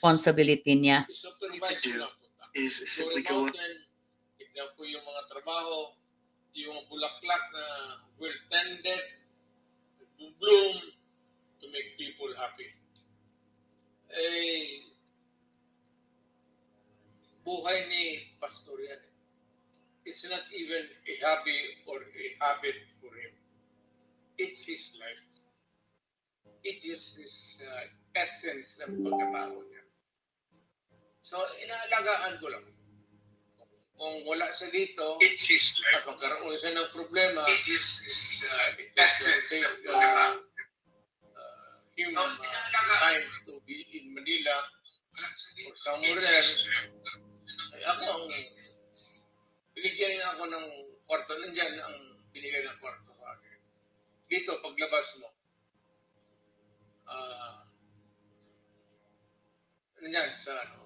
responsibility niya. Is simply go on. Tignan po yung mga trabaho, yung bulaklak na well tended, bloom to make people happy. Eh, buhay ni Pastor yan. It's not even a hobby or a habit for him. It's his life. It is his essence ng pagkatao niya. So, inaalagaan ko lang. Kung wala siya dito, it's his life. At magkaroon siya ng problema, it is his essence ng pagkatao. Him time to be in Manila or somewhere else. Ay, ako ang binigyan niya ako ng kwarto. Nandiyan ang binigay ng kwarto sa akin. Dito, paglabas mo, nandiyan sa ano,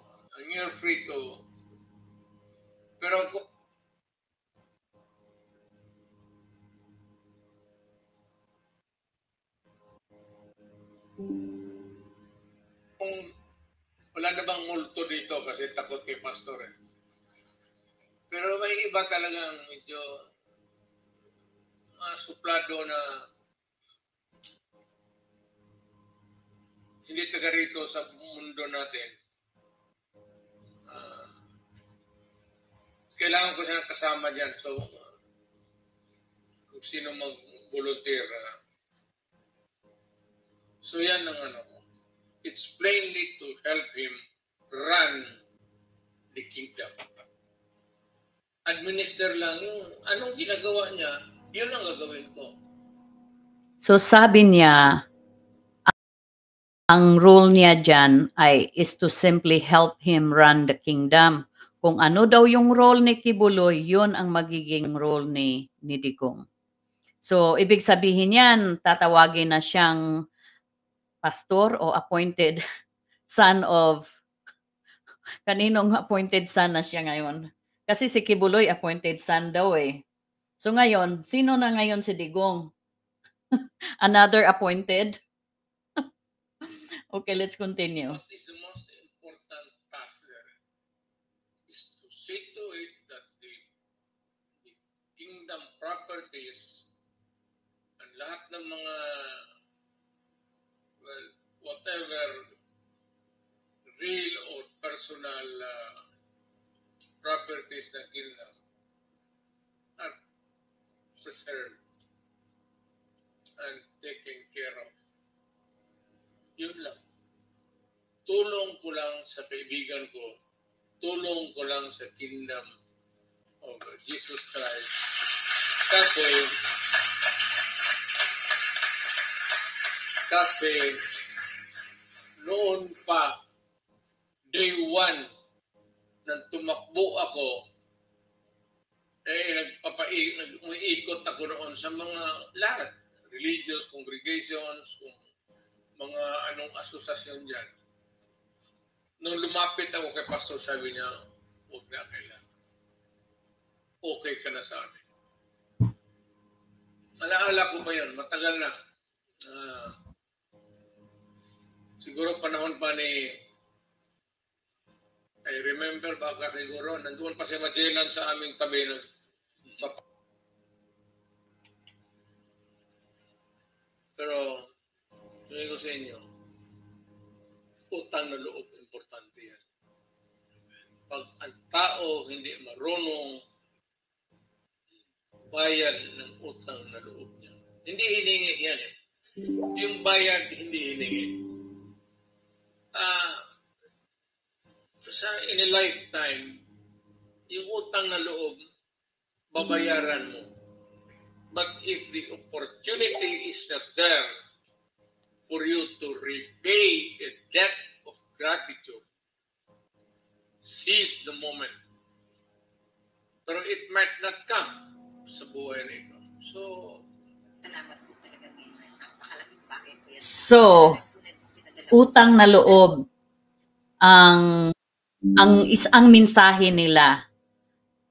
you're free to, pero kung wala na bang multo dito kasi takot kay Pastor eh. Pero may iba talagang medyo suplado na hindi taga rito sa mundo natin. Kailangan ko siya kasama dyan. So, kung sino mag-volunteer. So, yan ang ano. It's plainly to help him run the kingdom. Administer lang yung anong ginagawa niya, yun ang gagawin ko. So, sabi niya, ang role niya dyan is to simply help him run the kingdom. Kung ano daw yung role ni Kibuloy, yun ang magiging role ni Digong. So, ibig sabihin yan, tatawagin na siyang pastor o appointed son of, kaninong appointed son na siya ngayon? Kasi si Kibuloy, appointed son daw eh. So ngayon, sino na ngayon si Digong? Another appointed? Okay, let's continue. What is the most important task there is to see to it that the kingdom properties and lahat ng mga whatever real or personal properties ng kingdom are preserved and taken care of. Yun lang. Tulong ko lang sa kaibigan ko. Tulong ko lang sa kingdom of Jesus Christ. Kasi noon pa, day one, nang tumakbo ako, nag-umiikot ako noon sa mga lahat, religious congregations, mga anong asosasyon dyan. Nung lumapit ako kay Pastor, sabi niya, huwag na kailangan. Okay ka na sa amin. Alaala ko ba yun? Matagal na. Siguro panahon pa ni, I remember baka siguro, nandoon pa si Magellan sa aming tabi. Pero, sabi ko sa inyo, utang na loob, importante yan. Pag ang tao hindi marunong bayad ng utang na loob niya, hindi hiningi yan eh. Yung bayad, hindi hiningi. In a lifetime, yung utang na loob, babayaran mo. But if the opportunity is not there for you to repay a debt of gratitude, seize the moment. Pero it might not come sa buhay na ito. So, salamat po talaga. Napakalaking bagay po yan. So, utang na loob ang mensahe nila.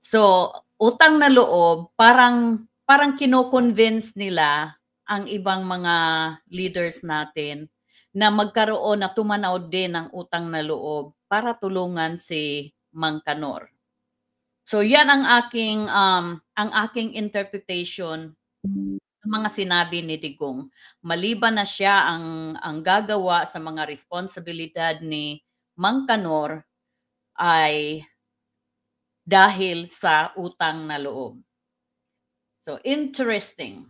So, utang na loob, parang kino-convince nila ang ibang mga leaders natin na magkaroon na tumanaw din ng utang na loob para tulungan si Mang Kanor. So yan ang aking interpretation ng mga sinabi ni Digong. Maliban na siya ang gagawa sa mga responsibilidad ni Mang Kanor ay dahil sa utang na loob. So interesting.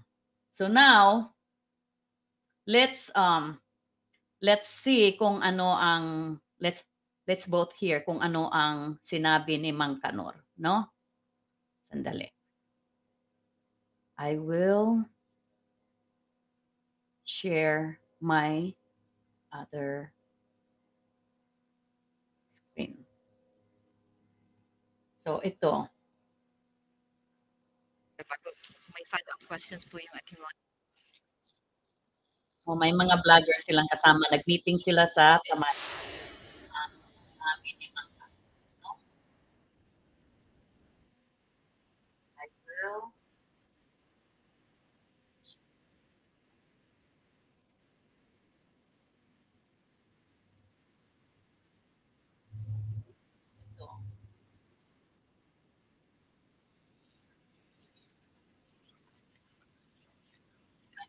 So now let's see kung ano ang let's both hear kung ano ang sinabi ni Mang Kanor, no? Sandali. I will share my other screen. So ito. May follow-up questions po yung aking mga. May mga vloggers silang kasama. Nag-meeting sila sa Tamad. I will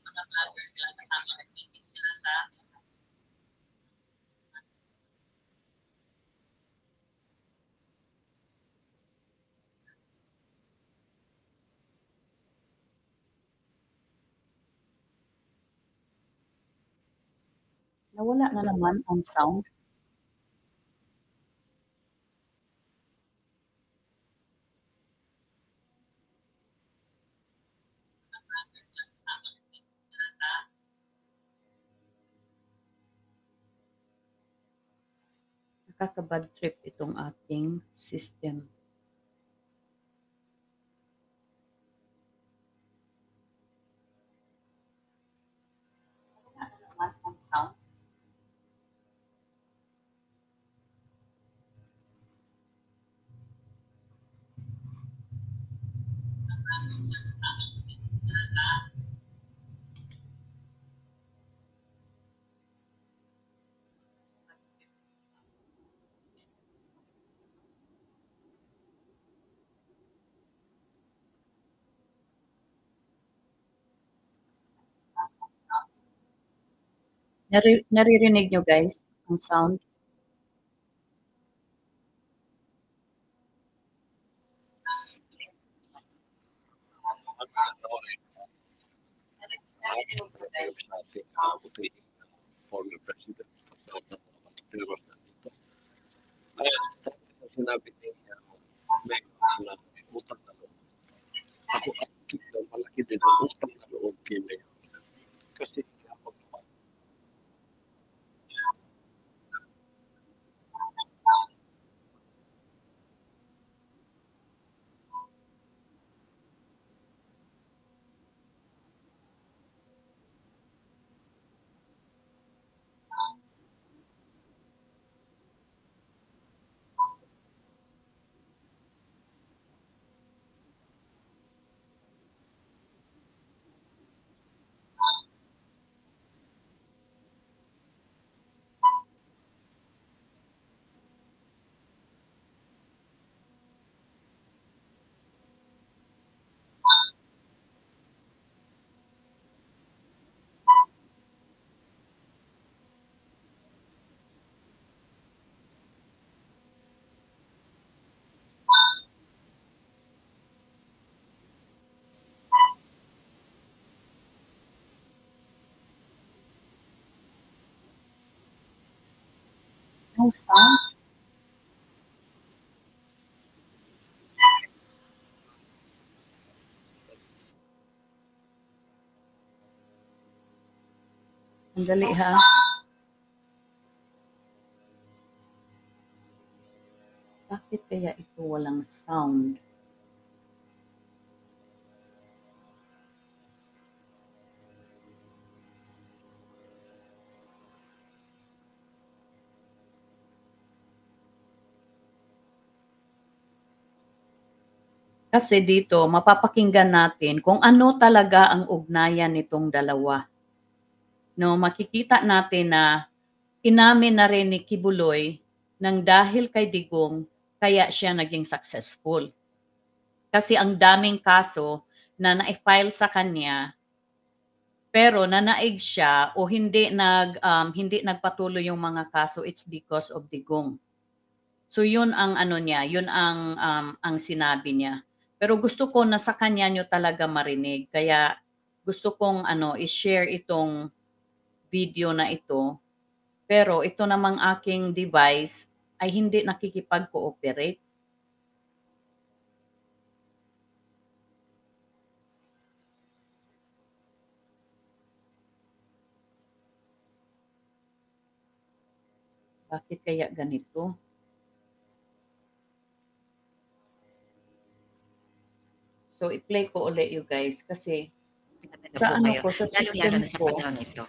mga vloggers silang kasama. Nag-meeting sila sa nawala na naman ang sound. Nakaka-bad trip itong ating system. Nawala na naman ang sound. Naririnig nyo guys ang sound? Former President sinabi niya may utang na loob. Ako malaki din ang utang na loob kay Mayor. Kasi No sound? Sandali ha. Bakit kaya ito walang sound? Kasi dito, mapapakinggan natin kung ano talaga ang ugnayan nitong dalawa no, makikita natin na inamin na rin ni Kibuloy nang dahil kay Digong kaya siya naging successful. Kasi ang daming kaso na na-file sa kanya pero nanaig siya o hindi nagpatuloy yung mga kaso, it's because of Digong. So yun ang ano niya, yun ang sinabi niya. Pero gusto ko na sa kanya nyo talaga marinig. Kaya gusto kong i-share itong video na ito. Pero ito namang aking device ay hindi nakikipag-cooperate. Bakit kaya ganito? So, i-play ko ulit you guys kasi sa ano ko, sa system Lalo-lalo na sa ko. panahon ito.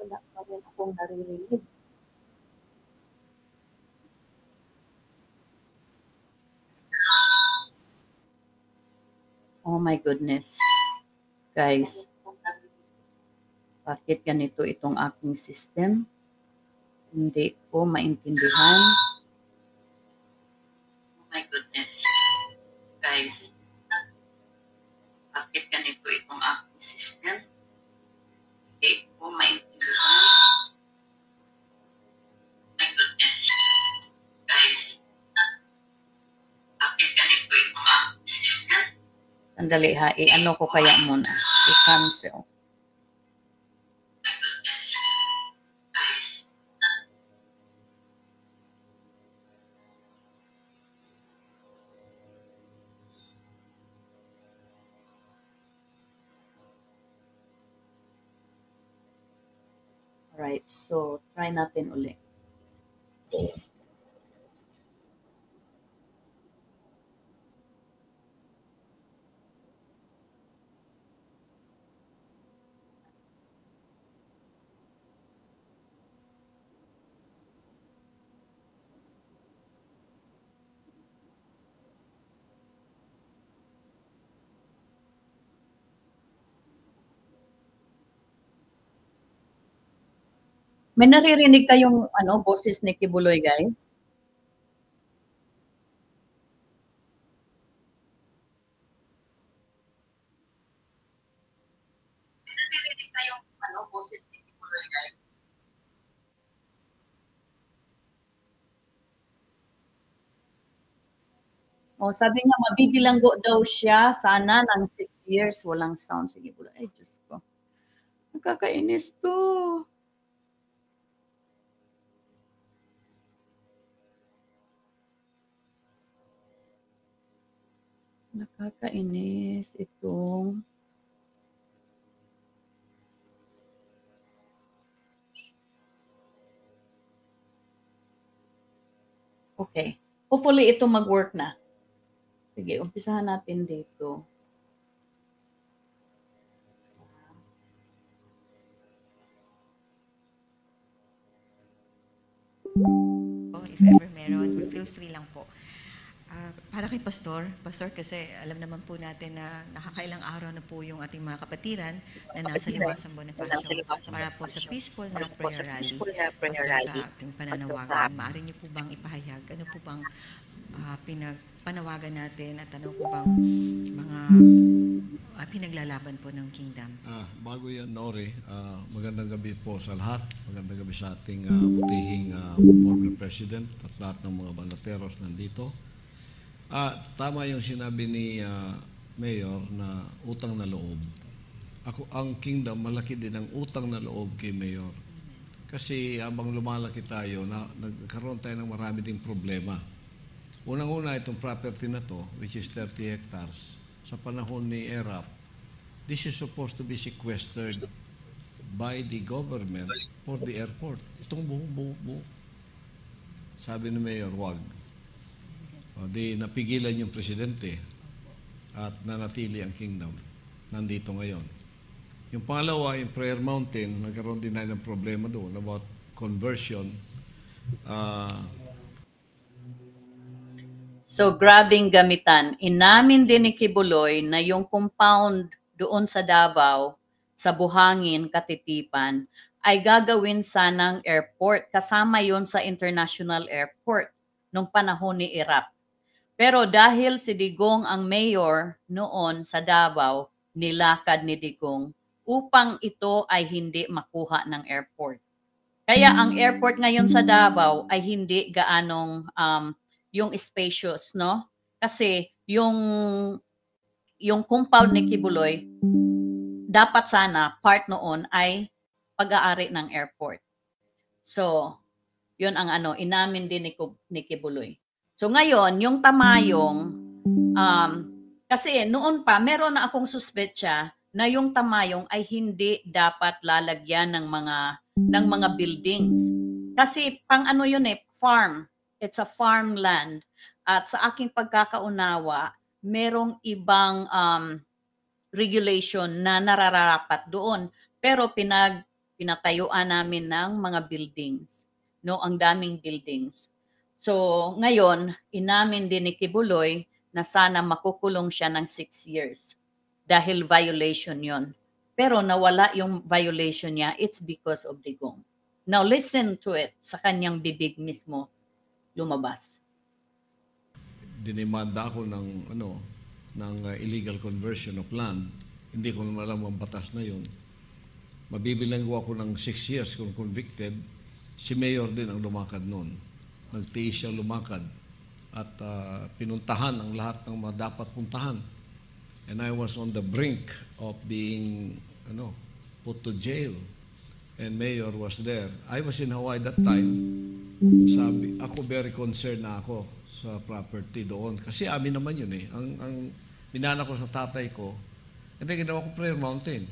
Wala pa rin akong naririnig. Oh my goodness. Guys, bakit ganito itong aking system? Hindi ko maintindihan. Oh my goodness. Guys, bakit ganito itong aking system? Hindi ko maintindihan. Oh my goodness. Guys, bakit ganito itong aking system? Sandali ha, i-ano ko kaya muna. I-cancel. Alright, so try natin ulit. May naririnig kayong boses ni Kibuloy, guys? May naririnig kayong boses ni Kibuloy, guys? Oh, sabi niya mabibilanggo daw siya sana ng 6 years walang sound. Sige, Kibuloy. Ay, Diyos ko. Nakakainis to. Nakakainis itong okay. Hopefully ito mag-work na. Sige, umpisahan natin dito. If ever meron, feel free lang po. Para kay Pastor kasi alam naman po natin na nakakailang araw na po yung ating mga kapatiran na nasa Liwasang Bonifacio para po sa peaceful na prayer rally. Pastor, sa ating pananawagan, maaari niyo po bang ipahayag? Ano po bang pinagpanawagan natin at ano po bang mga pinaglalaban po ng Kingdom? Bago yan, Nori, magandang gabi po sa lahat. Magandang gabi sa ating butihing former President at lahat ng mga banateros nandito. Tama yung sinabi ni Mayor na utang na loob. Ang Kingdom, malaki din ang utang na loob kay Mayor. Kasi habang lumalaki tayo, nagkaroon tayo ng marami ding problema. Unang-una itong property na to, which is 30 hectares, sa panahon ni ERAP, this is supposed to be sequestered by the government for the airport. Itong buo. Sabi ni Mayor, wag. O, di napigilan yung presidente at nanatili ang kingdom. Nandito ngayon. Yung pangalawa, yung Prayer Mountain, nagkaroon din tayo ng problema doon about conversion. So, grabing gamitan. Inamin din ni Kibuloy na yung compound doon sa Davao, sa Buhangin, Katitipan, ay gagawin sanang airport. Kasama yon sa international airport nung panahon ni ERAP. Pero dahil si Digong ang mayor noon sa Davao, nilakad ni Digong upang ito ay hindi makuha ng airport. Kaya ang airport ngayon sa Davao ay hindi gaanong yung spacious, no? Kasi yung compound ni Kibuloy, dapat sana part noon ay pag-aari ng airport. So, yun ang inamin din ni Kibuloy. So ngayon, yung Tamayong, kasi noon pa, meron na akong suspetsa na yung Tamayong ay hindi dapat lalagyan ng mga buildings. Kasi pang yun farm. It's a farmland. At sa aking pagkakaunawa, merong ibang regulation na nararapat doon. Pero pinatayuan namin ng mga buildings. No, ang daming buildings. So, ngayon, inamin din ni Kibuloy na sana makukulong siya ng 6 years dahil violation yon. Pero nawala yung violation niya, it's because of Digong. Now, listen to it sa kanyang bibig mismo lumabas. Dinimanda ako ng illegal conversion of land. Hindi ko naman alam ang batas na yun. Mabibilanggo ako ng 6 years kung convicted. Si Mayor din ang lumakad noon. Nagtiis siyang lumakad at pinuntahan ang lahat ng mga dapat puntahan. And I was on the brink of being put to jail. And Mayor was there. I was in Hawaii that time. Sabi, ako very concerned na ako sa property doon. Kasi amin naman yun eh. Ang minana ko sa tatay ko, hindi ginawa ko Prayer Mountain.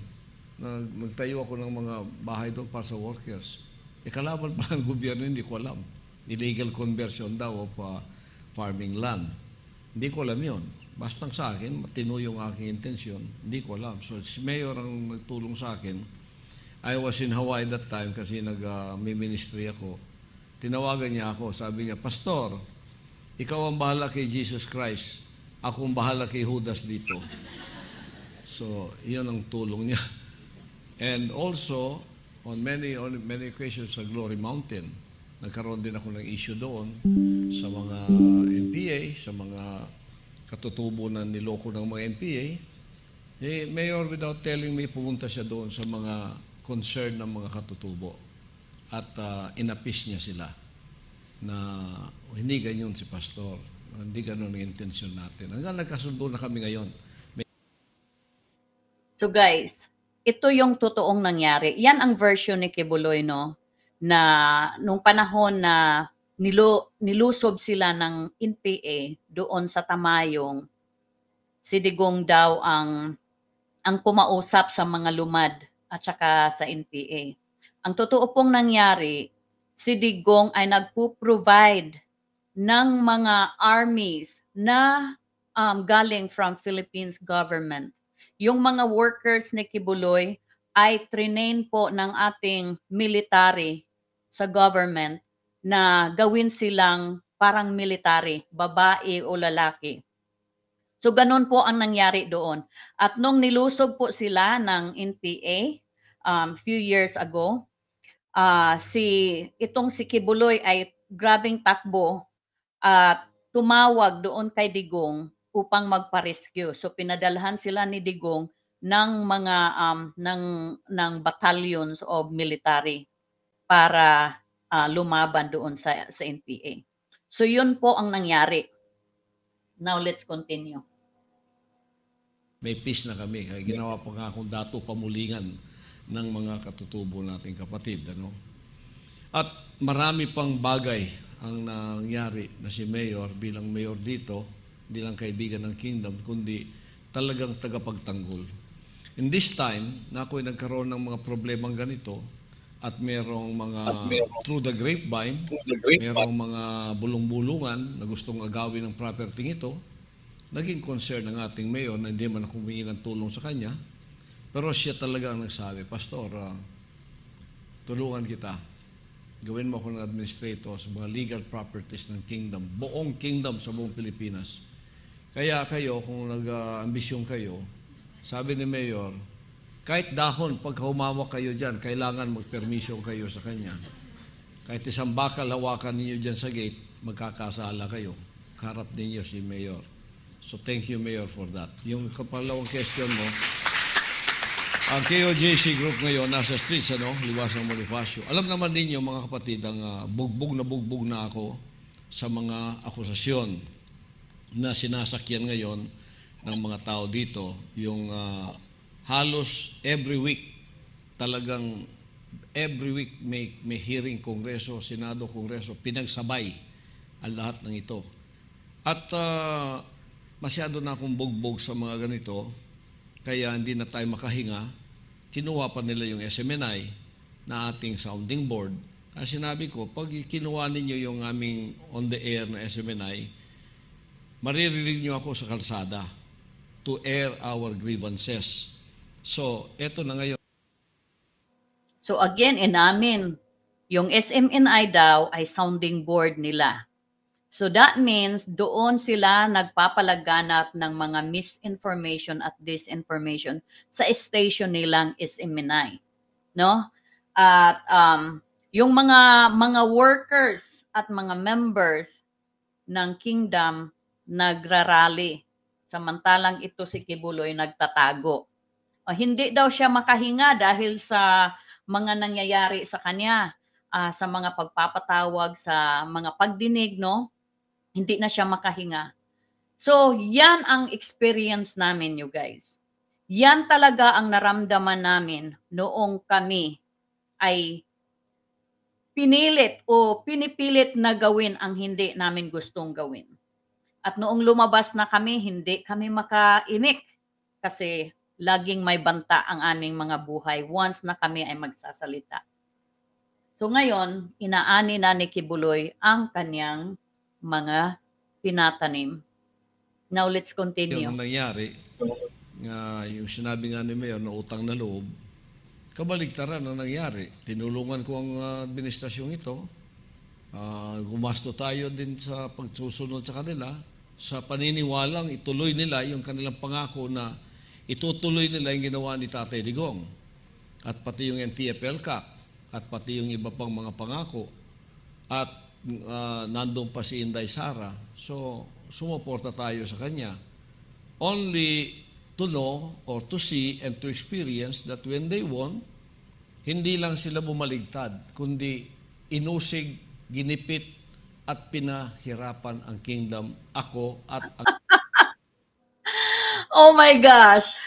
Nagtayo ako ng mga bahay doon para sa workers. Kalaban pa ng gobyerno, hindi ko alam. Illegal conversion daw of farming land. Hindi ko alam yun. Basta sa akin, matino yung aking intensyon, hindi ko alam. So, si Mayor ang nagtulong sa akin. I was in Hawaii that time kasi may ministry ako. Tinawagan niya ako, sabi niya, Pastor, ikaw ang bahala kay Jesus Christ. Ako ang bahala kay Judas dito. So, iyon ang tulong niya. And also, on many occasions sa Glory Mountain, nagkaroon din ako ng issue doon sa mga NPA, sa mga katutubo na niloko ng mga NPA. Mayor, without telling me, pumunta siya doon sa mga concern ng mga katutubo. At inapis niya sila na hindi ganyan si Pastor. Hindi ganun ang intensyon natin. Hanggang nagkasundo na kami ngayon. So guys, ito yung totoong nangyari. Yan ang version ni Kibuloy, no? Na nung panahon na nilusob sila ng NPA doon sa Tamayong, si Digong daw ang kumausap sa mga lumad at saka sa NPA. Ang totoo pong nangyari, si Digong ay nagpo-provide ng mga armies na galing from Philippines government. Yung mga workers ni Kibuloy ay trinain po ng ating military sa government na gawin silang parang military, babae o lalaki. So ganun po ang nangyari doon. At nung nilusob po sila ng NPA few years ago, si Kibuloy ay grabing takbo at tumawag doon kay Digong upang magpa-rescue. So pinadalhan sila ni Digong ng mga ng battalions of military para lumaban doon sa NPA. So yun po ang nangyari. Now let's continue. May peace na kami. Kaya ginawa pa nga akong dato pamulingan ng mga katutubo nating kapatid. At marami pang bagay ang nangyari na si Mayor bilang Mayor dito, hindi lang kaibigan ng Kingdom, kundi talagang tagapagtanggol. In this time, na ako'y nagkaroon ng mga problemang ganito at merong mga through the grapevine, merong mga bulong-bulungan na gustong agawin ng property ito, naging concern ng ating mayor na hindi man ako humingi ng tulong sa kanya. Pero siya talaga ang nagsabi, Pastor, tulungan kita. Gawin mo ako ng administrator sa mga legal properties ng kingdom, buong kingdom sa buong Pilipinas. Kaya kayo, kung nag-ambisyon kayo, sabi ni Mayor, kahit dahon, pag humawak kayo dyan, kailangan mag-permission kayo sa kanya. Kahit isang bakal hawakan ninyo dyan sa gate, magkakasala kayo. Karap ninyo si Mayor. So thank you, Mayor, for that. Yung kapalawang question mo, ang KOJC Group ngayon, nasa streets, Liwasang Bonifacio. Alam naman ninyo, mga kapatid, ang bugbog na ako sa mga akusasyon na sinasakyan ngayon ng mga tao dito. Yung halos every week, talagang every week may hearing Kongreso, Senado, Kongreso, pinagsabay ang lahat ng ito. At masyado na akong bugbog sa mga ganito, kaya hindi na tayo makahinga. Kinuha pa nila yung SMNI na ating sounding board. Sinabi ko, pag kinuha ninyo yung aming on the air na SMNI, maririnig nyo ako sa kalsada to air our grievances. So, eto na ngayon. So again, inamin, yung SMNI daw ay sounding board nila. So that means doon sila nagpapalaganap ng mga misinformation at disinformation sa station nilang SMNI, no? At yung mga workers at mga members ng Kingdom nagrarally, samantalang ito si Kibuloy nagtatago. Hindi daw siya makahinga dahil sa mga nangyayari sa kanya, sa mga pagpapatawag, sa mga pagdinig, no? Hindi na siya makahinga. So, yan ang experience namin, you guys. Yan talaga ang naramdaman namin noong kami ay pinilit o pinipilit na gawin ang hindi namin gustong gawin. At noong lumabas na kami, hindi kami makaimik kasi laging may banta ang aming mga buhay once na kami ay magsasalita. So ngayon, inaani na ni Kibuloy ang kanyang mga pinatanim. Now let's continue. Yung nangyari, yung sinabi nga ni Mayor na utang na loob, kabaligtaran ang nangyari. Tinulungan ko ang administrasyong ito. Gumasto tayo din sa pagsusunod sa kanila sa paniniwalang ituloy nila yung kanilang pangako na itutuloy nila yung ginawa ni Tatay Digong at pati yung NTF-ELCAC at pati yung iba pang mga pangako at nandun pa si Inday Sara. So, sumuporta tayo sa kanya. Only to know or to see and to experience that when they won, hindi lang sila bumaligtad, kundi inusig, ginipit at pinahirapan ang kingdom, ako at ang Oh my gosh!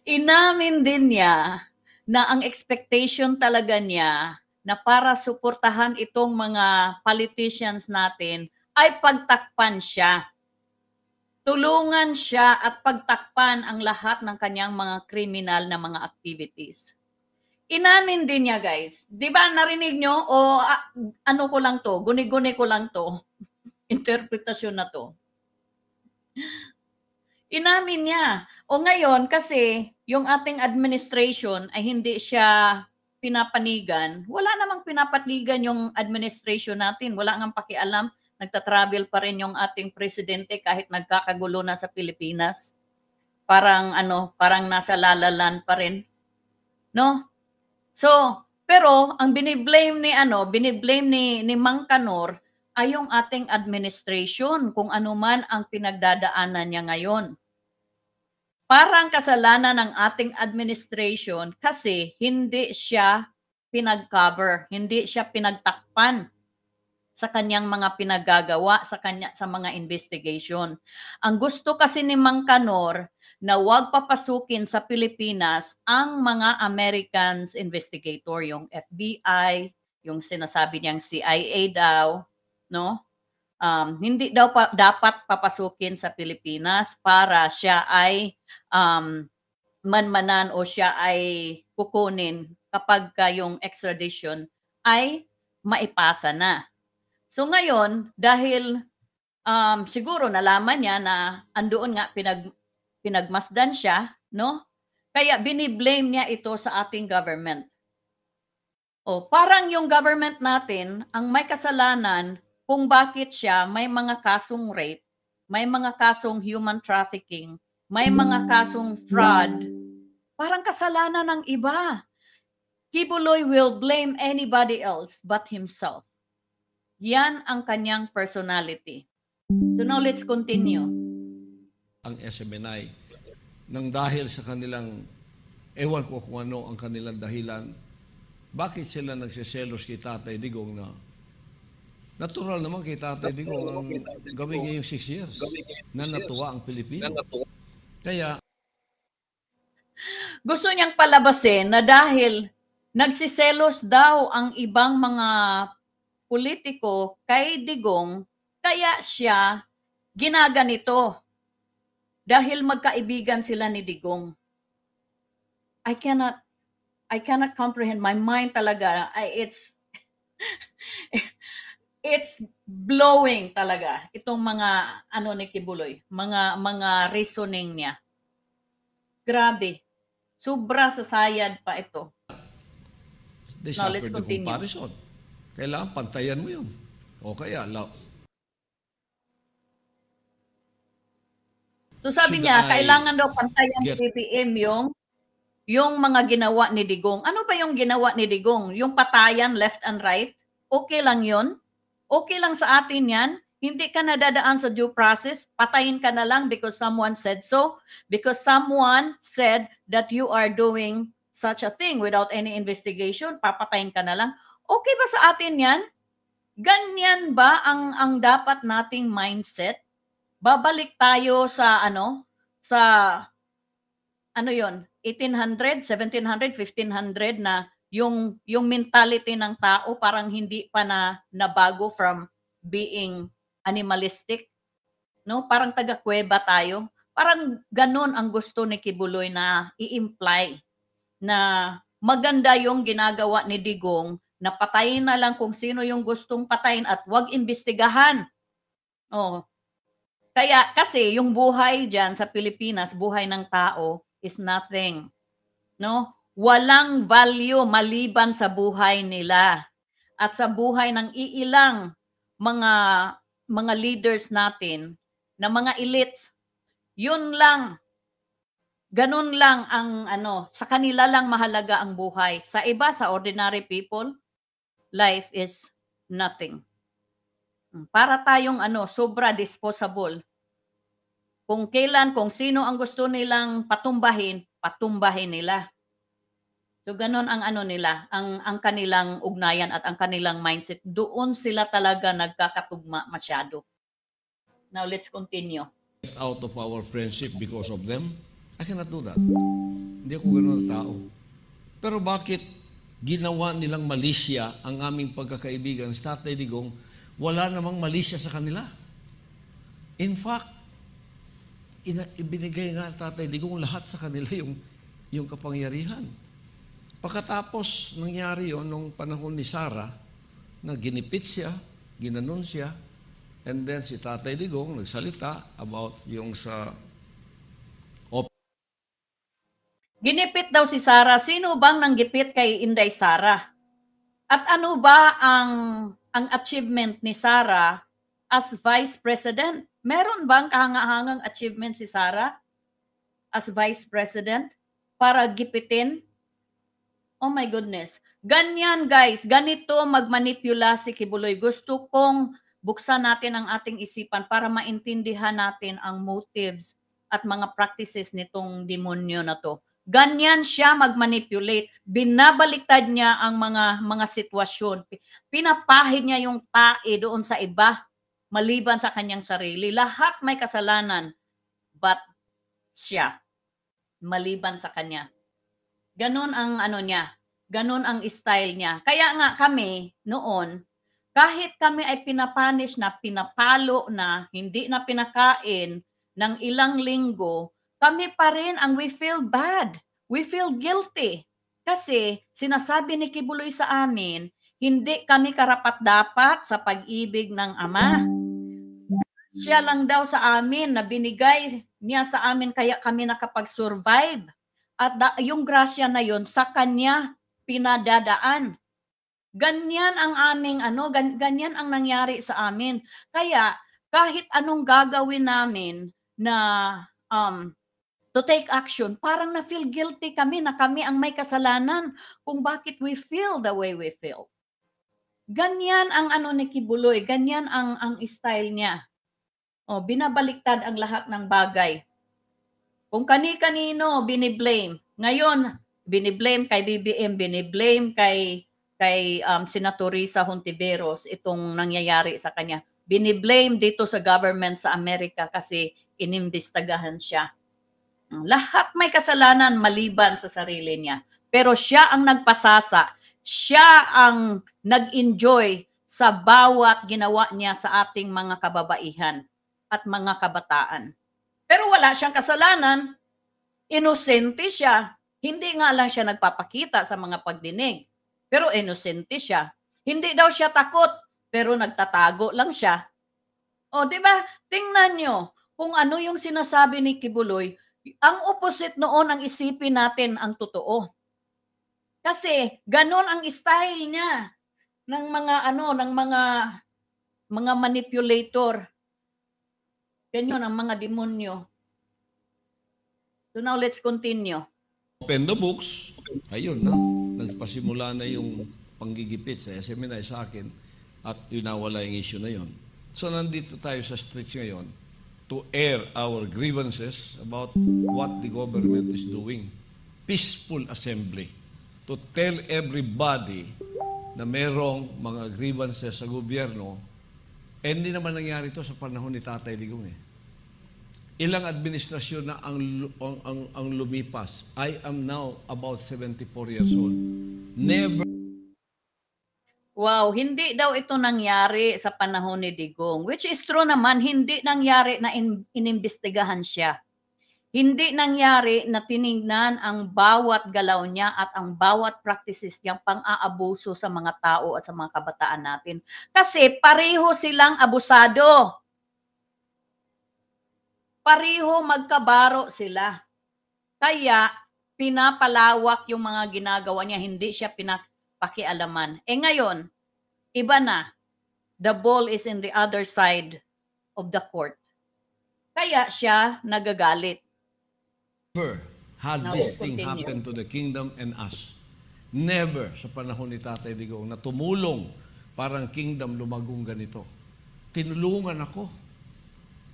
Inamin din niya na ang expectation talaga niya na para suportahan itong mga politicians natin ay pagtakpan siya. Tulungan siya at pagtakpan ang lahat ng kanyang mga kriminal na mga activities. Inamin din niya, guys. Di ba narinig nyo? O ano ko lang to? Guni-guni ko lang to. Interpretasyon na to. Inamin niya. O ngayon, kasi yung ating administration ay hindi siya pinapanigan. Wala namang pinapanigan yung administration natin. Wala ngang pakialam. Nagta-travel pa rin yung ating presidente kahit nagkakagulo na sa Pilipinas. Parang parang nasa lalalan pa rin. No? So, pero ang biniblame ni Mang Kanor ay yung ating administration kung ano man ang pinagdadaanan niya ngayon. Parang kasalanan ng ating administration kasi hindi siya pinag-cover, hindi siya pinagtakpan sa kanyang mga pinagagawa, sa mga investigation. Ang gusto kasi ni Mang Kanor na huwag papasukin sa Pilipinas ang mga Americans investigator, yung FBI, yung sinasabi niyang CIA daw, no? hindi daw dapat papasukin sa Pilipinas para siya ay manmanan o siya ay kukunin kapag yung extradition ay maipasa na. So ngayon, dahil siguro nalaman niya na andoon nga pinagmasdan siya, no? Kaya biniblame niya ito sa ating government. O parang yung government natin ang may kasalanan kung bakit siya may mga kasong rape, may mga kasong human trafficking, may mga kasong fraud. Parang kasalanan ng iba. Kibuloy will blame anybody else but himself. Yan ang kanyang personality. So now let's continue. Ang SMNI, nang dahil sa kanilang, ewan ko kung ano ang kanilang dahilan, bakit sila nagsiselos kay Tatay Digong na natural naman kay Tatay Digong ang gawin niya yung 6 years na natuwa ang Pilipino. Kaya gusto niyang palabasin na dahil nagsiselos daw ang ibang mga politiko kay Digong, kaya siya ginaganito dahil magkaibigan sila ni Digong. I cannot comprehend. My mind talaga, it's blowing talaga itong mga ano ni Kibuloy, mga reasoning niya. Grabe. Sobra sa sayad pa ito. Now, let's continue. Comparison. Kailangan pantayan mo yun. O kaya, so sabi niya, kailangan daw pantayan ni BBM yung mga ginawa ni Digong. Ano ba yung ginawa ni Digong? Yung patayan left and right? Okay lang yun? Okay lang sa atin yan? Hindi ka nadadaan sa due process? Patayin ka na lang because someone said so? Because someone said that you are doing such a thing without any investigation? Papatayin ka na lang? Okay ba sa atin yan? Ganyan ba ang dapat nating mindset? Babalik tayo sa yon 1800, 1700, 1500 na yung mentality ng tao parang hindi pa nabago from being animalistic, no? Parang taga-kuweba tayo. Parang ganun ang gusto ni Kibuloy na i-imply na maganda yung ginagawa ni Digong na patayin na lang kung sino yung gustong patayin at wag imbestigahan. Oh. Kaya kasi yung buhay diyan sa Pilipinas, buhay ng tao is nothing. No? Walang value maliban sa buhay nila at sa buhay ng iilang mga leaders natin na mga elites. Yun lang. Ganun lang ang sa kanila lang mahalaga ang buhay. Sa iba, sa ordinary people, life is nothing. Para tayong sobra disposable. Kung sino ang gusto nilang patumbahin nila. So ganun ang nila, ang kanilang ugnayan at ang kanilang mindset. Doon sila talaga nagkakatugma masyado. Now let's continue. Out of our friendship because of them, I cannot do that. Hindi ako ganun na tao. Pero bakit ginawa nilang malisya ang aming pagkakaibigan sa Tatay Digong? Wala namang malisya sa kanila. In fact, ibinigay nga Tatay Digong lahat sa kanila yung kapangyarihan. Pagkatapos nangyari yon nung panahon ni Sara, na ginipit siya, ginanon siya, and then si Tatay Digong nagsalita about yung sa ginipit daw si Sara. Sino bang nanggipit kay Inday Sara? At ano ba ang achievement ni Sara as Vice President? Meron bang kahangahangang achievement si Sara as Vice President para gipitin? Oh my goodness. Ganyan guys, ganito magmanipula si Kibuloy. Gusto kong buksan natin ang ating isipan para maintindihan natin ang motives at mga practices nitong demonyo na to. Ganyan siya magmanipulate. Binabaliktad niya ang mga sitwasyon. Pinapahid niya yung tae doon sa iba maliban sa kanyang sarili. Lahat may kasalanan but siya maliban sa kanya. Ganon ang niya. Ganon ang style niya. Kaya nga kami noon kahit kami ay pinapanish na, pinapalo na, hindi na pinakain ng ilang linggo, kami pa rin ang we feel bad. We feel guilty. Kasi sinasabi ni Kibuloy sa amin, hindi kami karapat-dapat sa pag-ibig ng Ama. Siya lang daw sa amin na binigay niya sa amin kaya kami nakapag-survive. At yung grasya na yon sa Kanya pinadadaan. Ganyan ang aming ganyan ang nangyari sa amin. Kaya kahit anong gagawin namin na to take action, parang na-feel guilty kami na kami ang may kasalanan kung bakit we feel the way we feel. Ganyan ang ni Kibuloy, ganyan ang style niya. Binabaliktad ang lahat ng bagay. Kung kani-kanino biniblame. Ngayon, biniblame kay BBM, biniblame kay Senator Risa Hontiveros itong nangyayari sa kanya. Biniblame dito sa government sa Amerika kasi inimbestagahan siya. Lahat may kasalanan maliban sa sarili niya. Pero siya ang nagpasasa. Siya ang nag-enjoy sa bawat ginawa niya sa ating mga kababaihan at mga kabataan. Pero wala siyang kasalanan. Inosente siya. Hindi nga lang siya nagpapakita sa mga pagdinig. Pero inosente siya. Hindi daw siya takot. Pero nagtatago lang siya. Di ba? Tingnan nyo kung ano yung sinasabi ni Kibuloy. Ang opposite noon ang isipin natin ang totoo. Kasi ganon ang style niya ng mga manipulator. Ganyan ang mga demonyo. So now let's continue. Open the books. Ayun na. Nagpasimula na yung panggigipit sa SMNI sa akin at inawala yung issue na yon. So nandito tayo sa streets ngayon to air our grievances about what the government is doing. Peaceful assembly. To tell everybody na merong mga grievances sa gobyerno, hindi naman nangyari ito sa panahon ni Tatay Digong eh. Ilang administrasyon na ang lumipas. I am now about 74 years old. Never. Wow, hindi daw ito nangyari sa panahon ni Digong. Which is true naman, hindi nangyari na inimbestigahan siya. Hindi nangyari na tinignan ang bawat galaw niya at ang bawat practices niyang pang-aabuso sa mga tao at sa mga kabataan natin. Kasi pareho silang abusado. Pareho magkabaro sila. Kaya pinapalawak yung mga ginagawa niya, hindi siya pakialaman. Ngayon, iba na. The ball is in the other side of the court. Kaya siya nagagalit. Never had this thing happen to the kingdom and us. Never sa panahon ni Tatay Digong na tumulong parang kingdom lumagong ganito. Tinulungan ako.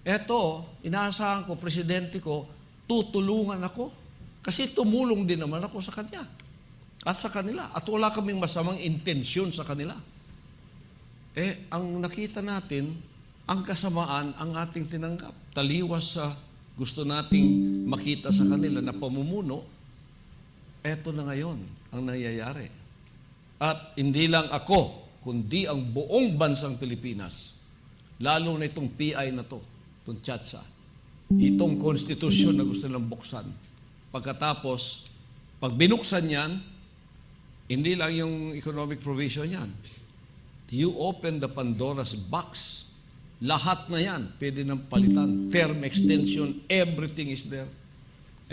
Eto, inaasahan ko, presidente ko, tutulungan ako. Kasi tumulong din naman ako sa kanya. At sa kanila. At wala kaming masamang intensyon sa kanila. Ang nakita natin, ang kasamaan ang ating tinanggap. Taliwas sa gusto nating makita sa kanila na pamumuno, eto na ngayon ang nangyayari. At hindi lang ako, kundi ang buong bansang Pilipinas, lalo na itong PI na to, itong Chatsa, itong konstitusyon na gusto nilang buksan. Pagkatapos, pag binuksan yan, hindi lang yung economic provision yan. You open the Pandora's box. Lahat na yan, pwede nang palitan. Term extension, everything is there.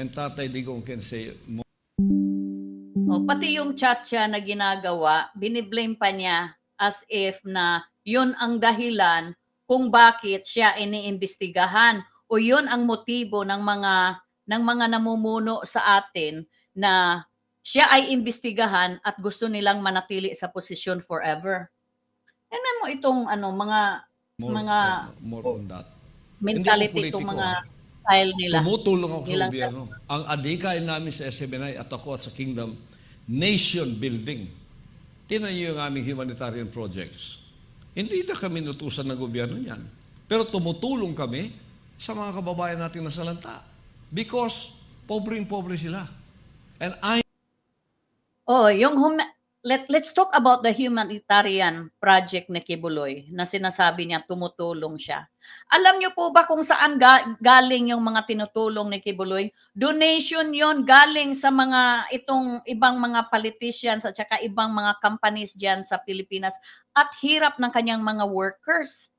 And Tatay Digong can say more. Pati yung Chatcha na ginagawa, biniblame pa niya as if na yun ang dahilan kung bakit siya iniimbestigahan o yun ang motibo ng mga namumuno sa atin na siya ay imbestigahan at gusto nilang manatili sa posisyon forever. Tingnan mo itong More on that. Mentality itong mga style nila. Tumutulong ako sa gobyerno. Ang adhikain namin sa SMNI at ako at sa Kingdom, nation building. Tingnan niyo yung aming humanitarian projects. Hindi na kami nutusan ng gobyerno niyan. Pero tumutulong kami sa mga kababayan nating nasalanta. Because pobreng-pobre sila. And let's talk about the humanitarian project ni Kibuloy na sinasabi niya tumutulong siya. Alam niyo po ba kung saan galing yung mga tinutulong ni Kibuloy? Donation yon galing sa mga itong ibang mga politicians at saka ibang mga companies diyan sa Pilipinas at hirap ng kanyang mga workers.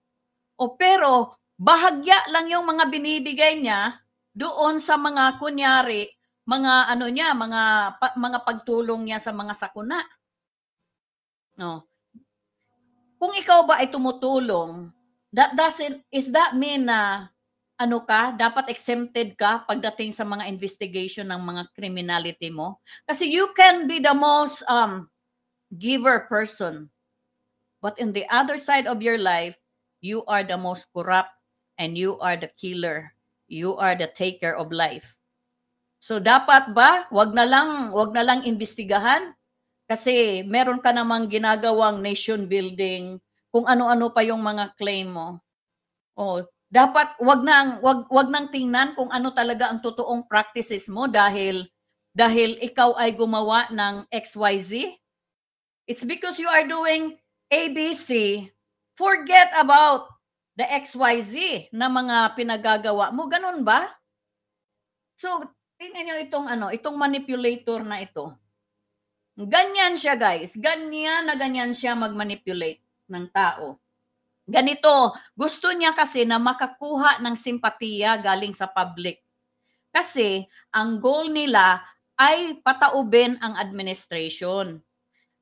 Pero bahagya lang yung mga binibigay niya doon sa mga kunyari, mga ano niya, mga pagtulong niya sa mga sakuna. No. Kung ikaw ba ay tumutulong, is that mean na ano ka, dapat exempted ka pagdating sa mga investigation ng mga criminality mo? Kasi you can be the most giver person. But in the other side of your life, you are the most corrupt and you are the killer. You are the taker of life. So dapat ba wag na lang imbestigahan? Kasi meron ka namang ginagawang nation building, kung ano-ano pa yung mga claim mo. Dapat wag nang tingnan kung ano talaga ang totoong practices mo dahil ikaw ay gumawa ng XYZ. It's because you are doing ABC. Forget about the XYZ na mga pinagagawa mo. Ganun ba? So, tingnan niyo itong manipulator na ito. Ganyan siya, guys. Ganyan siya mag-manipulate ng tao. Ganito, gusto niya kasi na makakuha ng simpatiya galing sa public. Kasi ang goal nila ay pataubin ang administration.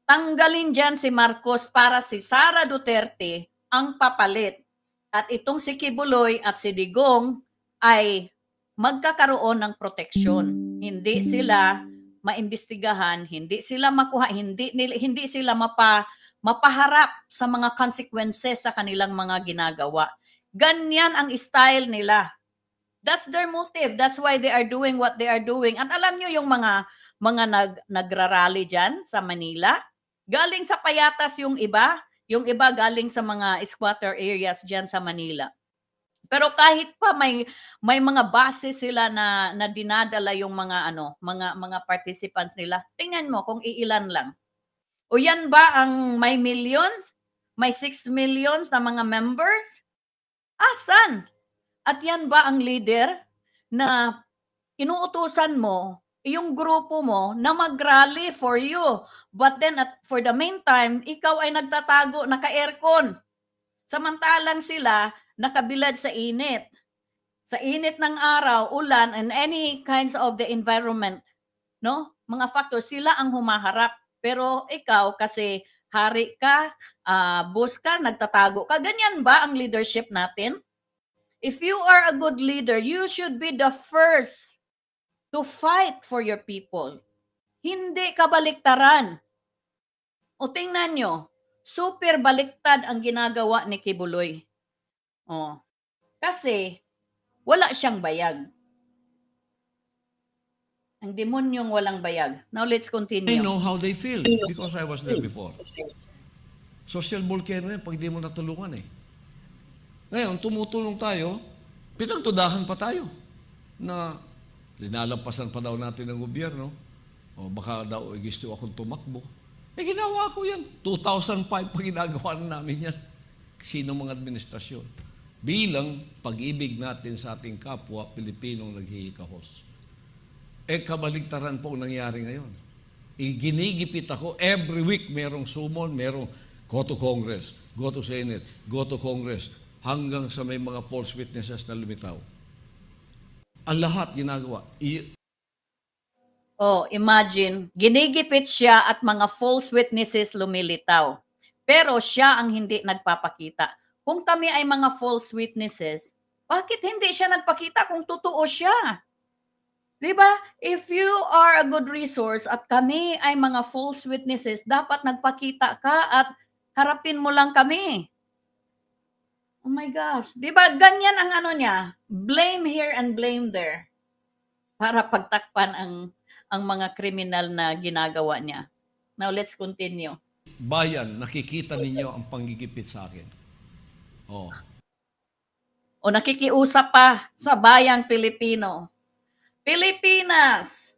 Tanggalin dyan si Marcos para si Sara Duterte ang papalit. At itong si Kibuloy at si Digong ay magkakaroon ng proteksyon. Hindi sila maimbestigahan, hindi sila makuha, hindi sila mapaharap sa mga consequences sa kanilang mga ginagawa. Ganyan ang style nila. That's their motive. That's why they are doing what they are doing. At alam nyo yung mga nagrarally dyan sa Manila, galing sa Payatas yung iba galing sa mga squatter areas dyan sa Manila. Pero kahit pa may mga base sila na dinadala yung mga participants nila. Tingnan mo kung iilan lang. O yan ba ang may millions? May 6 millions na mga members? Asan? At yan ba ang leader na inuutusan mo, yung grupo mo na mag-rally for you? But then for the meantime, ikaw ay nagtatago, naka-aircon. Samantalang sila nakabilad sa init. Sa init ng araw, ulan, and any kinds of the environment, no? Mga factors, sila ang humaharap. Pero ikaw, kasi hari ka, boss ka, nagtatago ka. Ganyan ba ang leadership natin? If you are a good leader, you should be the first to fight for your people. Hindi ka baliktaran. O tingnan nyo, super baliktad ang ginagawa ni Kibuloy. Kasi wala siyang bayag. Ang demonyong walang bayag. Now let's continue. I know how they feel because I was there before. Social volcano yan pag di mo natulungan eh. Ngayon, tumutulong tayo, pinagdudahan pa tayo na linalampasan pa daw natin ng gobyerno o baka daw gusto akong tumakbo. Ginawa ko yan. 2005 pa ginagawa na namin yan. Sino mga administrasyon? Bilang pag-ibig natin sa ating kapwa Pilipinong naghihikahos. Kabaligtaran po ang nangyari ngayon. Ginigipit ako, every week merong summon, merong go to Congress, go to Senate, go to Congress, hanggang sa may mga false witnesses na lumitaw. Ang lahat ginagawa. Imagine, ginigipit siya at mga false witnesses lumilitaw. Pero siya ang hindi nagpapakita. Kung kami ay mga false witnesses, bakit hindi siya nagpakita kung totoo siya? Diba? If you are a good resource at kami ay mga false witnesses, dapat nagpakita ka at harapin mo lang kami. Oh my gosh. Diba? Ganyan ang niya. Blame here and blame there. Para pagtakpan ang mga kriminal na ginagawa niya. Now let's continue. Bayan, nakikita ninyo ang panggigipit sa akin. O nakikiusap pa sa bayang Pilipino. Pilipinas,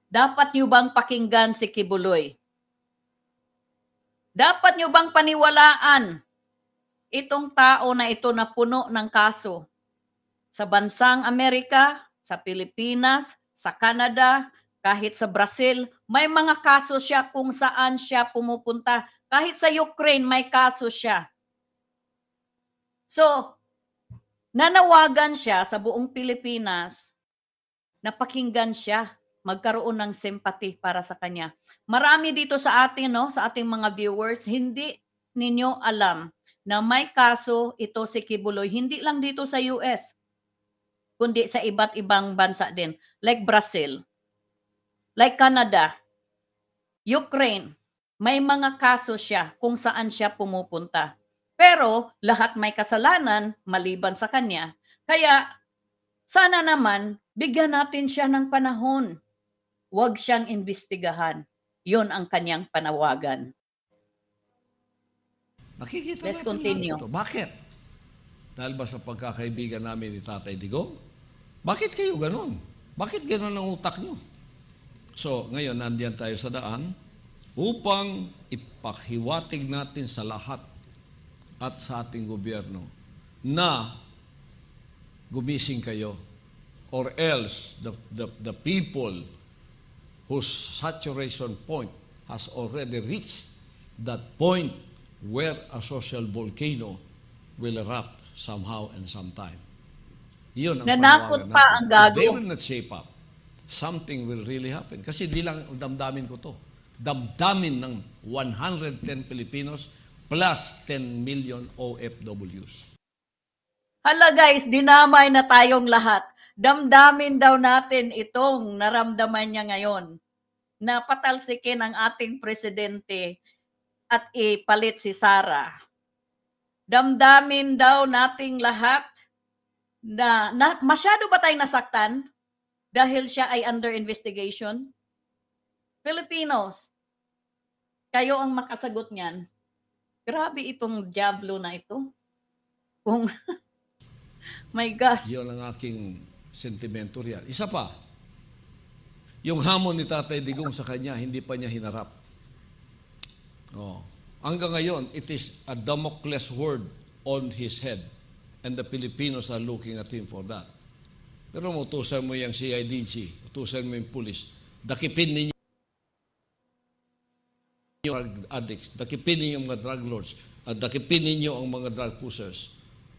dapat niyo bang pakinggan si Kibuloy? Dapat nyo bang paniwalaan itong tao na ito na puno ng kaso? Sa bansang Amerika, sa Pilipinas, sa Canada, kahit sa Brazil, may mga kaso siya kung saan siya pumupunta. Kahit sa Ukraine, may kaso siya. So, nanawagan siya sa buong Pilipinas na pakinggan siya, magkaroon ng sympathy para sa kanya. Marami dito sa atin, no, sa ating mga viewers, hindi ninyo alam na may kaso ito si Kibuloy, hindi lang dito sa US, kundi sa iba't ibang bansa din, like Brazil, like Canada, Ukraine. May mga kaso siya kung saan siya pumupunta. Pero lahat may kasalanan maliban sa kanya. Kaya sana naman bigyan natin siya ng panahon. Huwag siyang imbestigahan. Yun ang kanyang panawagan. Nakikita Let's natin continue. ito. Bakit? Dahil ba sa pagkakaibigan namin ni Tatay Digong? Bakit kayo ganun? Bakit ganun ang utak nyo? So, ngayon, nandiyan tayo sa daan upang ipahiwatig natin sa lahat at sa ating gobyerno na gumising kayo, or else the people whose saturation point has already reached that point where a social volcano will erupt somehow and sometime. Yun ang Nanakot panawagan pa natin. ang gago. If they will not shape up, something will really happen. Kasi di lang damdamin ko to. Damdamin ng 110 Filipinos plus 10 million OFWs. Hala guys, dinamay na tayong lahat. Damdamin daw natin itong naramdaman niya ngayon na patalsikin ang ating presidente at ipalit si Sara. Damdamin daw nating lahat na masyado ba tayong nasaktan dahil siya ay under investigation? Filipinos, kayo ang makasagot niyan. Grabe itong diablo na ito. Kung my gosh. Yun ang aking sentimento riyan. Isa pa, yung hamon ni Tatay Digong sa kanya, hindi pa niya hinarap. Oh. Hanggang ngayon, it is a Damocles sword on his head. And the Filipinos are looking at him for that. Pero utusan mo yung CIDG, utusan mo yung police, dakipin ninyo drug addicts, dakipin ninyo yung mga drug lords, at dakipin ninyo ang mga drug pushers.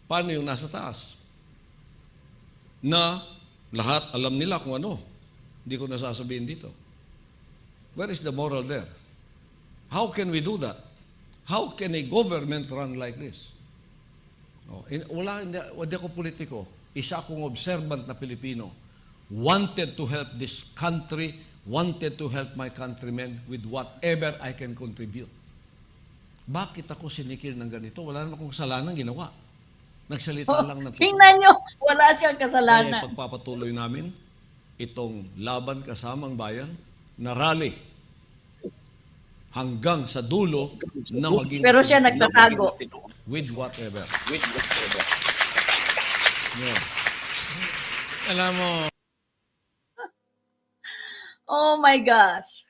Paano yung nasa taas? Na lahat alam nila kung ano. Hindi ko nasasabihin dito. Where is the moral there? How can we do that? How can a government run like this? Oh, hindi ako politiko. Isa akong observant na Pilipino. Wanted to help this country, wanted to help my countrymen with whatever I can contribute. Bakit ako sinikil ng ganito? Wala naman akong kasalanan ginawa. Nagsalita lang ng totoo. Tingnan nyo, wala siyang Kaya kasalanan. pagpapatuloy namin itong laban kasamang bayan na rally hanggang sa dulo na maging Pero siya nagtatago. with whatever. Yeah. Alam mo, Oh my gosh.